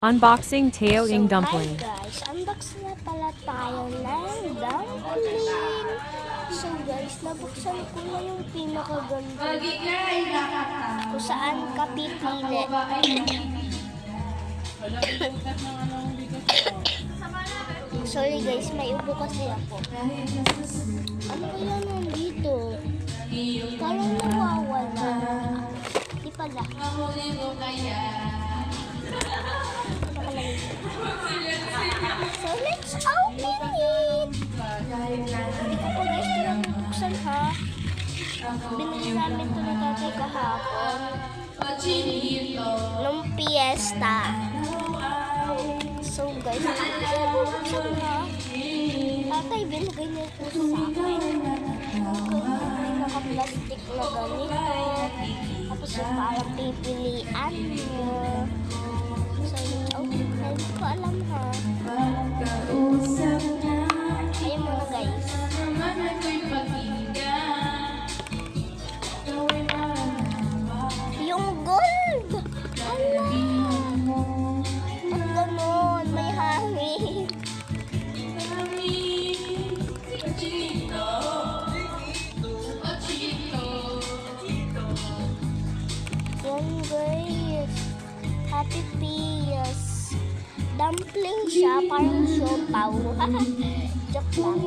Unboxing Teo Ing Hi Dumpling. guys, unbox na pala tayo ng dumpling. So guys, nabuksan ko na yung pinakaganda kung saan ka pipili. Sorry guys, may ubo kasi ako. Ano kaya nandito? Parang nawawala. Di pala. So let's open it! Hindi ko po guys tinabuksan ha. Binili namin ito na tatay kahapon. Nung piyesta. So guys, hindi ko siya bubuksan ha. Tatay, binigay niya ito sa akin. May naka-plastic na ganito. Tapos yung parang pipilian mo. So, hindi ko alam ha. Ayun muna guys. Yung gold! Ala! Ba't ganon? May hangin. Yan guys. Happy Pias. Dumpling siya, parang siopaw. Joke lang.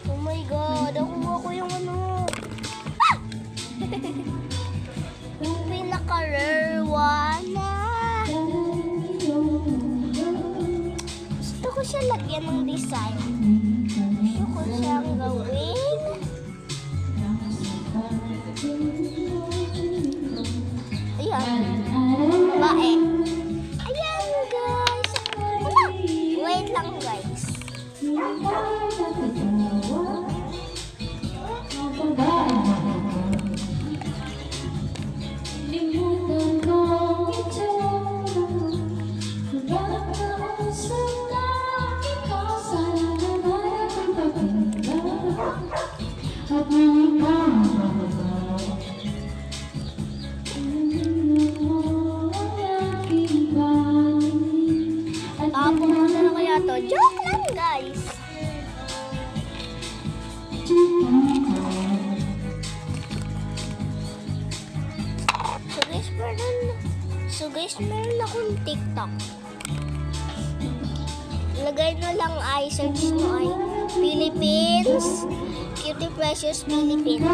Oh my God, nakuha ko yung ano. Ah! Yung pinaka-rare one na. Gusto ko siya lagyan ng design. Gusto ko siyang gawin. Ayan. Babae. Ayan, guys. Wala. Wait lang, guys. Tapos na kaya to. Joke lang, guys. Meron akong TikTok. Lagay na lang ay search mo ay Philippines, Cutie Precious Philippines.